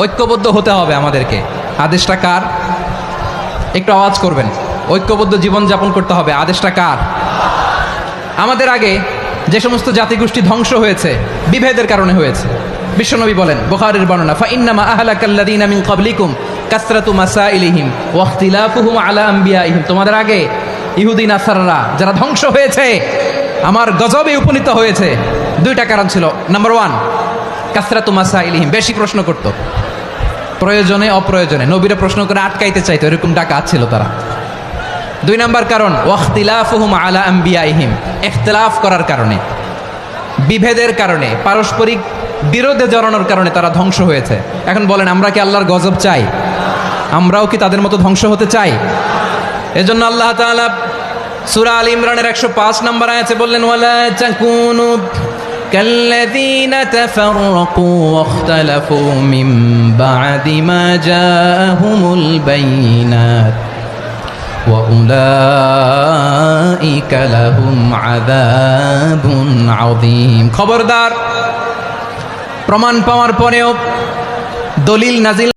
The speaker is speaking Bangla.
ঐক্যবদ্ধ হতে হবে আমাদেরকে। আদেশটা কার? একটু আওয়াজ করবেন। ঐক্যবদ্ধ জীবন যাপন করতে হবে, আদেশটা কার? আমাদের আগে যে সমস্ত জাতিগোষ্ঠী ধ্বংস হয়েছে বিভেদের কারণে হয়েছে। বিশ্বনবী বলেন, বুখারীর বর্ণনা, ফাইন্নামা আহলাকাল্লাযীনা মিন ক্বাবলিকুম কাসরাতু মাসাইলিহিম ওয়া ইখতিলাফুহুম আলা আম্বিয়াইহিম। তোমাদের আগে ইহুদি নাসারারা যারা ধ্বংস হয়েছে, আমার গজবে উপনীত হয়েছে, দুইটা কারণ ছিল। নাম্বার 1, কাসরাতু মাসাইলিহিম, বেশি প্রশ্ন করত, প্রয়োজনে অপ্রয়োজনে নবীরা প্রশ্ন করে আটকাইতে চাইতো, এরকম ডাকাত ছিল তারা। 2 নাম্বার কারণ, ওয়াখতিলাফুহুম আলা আম্বিয়াইহিম, ইখতিলাফ করার কারণে, বিভেদের কারণে, পারস্পরিক বিরোধে জড়ানোর কারণে তারা ধ্বংস হয়েছে। এখন বলেন, আমরা কি আল্লাহর গজব চাই? আমরাও কি তাদের মতো ধ্বংস হতে চাই? এজন্য আল্লাহ তাআলা সূরা আল ইমরানের 105 নম্বর আয়াতে বললেন, ওয়ালা তাকুনু কাল্লাযীনা তাফাররাকু ওয়াখতালাফু মিন বা'দি মা জাআহুমুল বাইয়িনাত ওয়া উলাইকা লাহুম আযাবুন আযীম। খবরদার, প্রমাণ পাওয়ার পরেও, দলিল নাজিল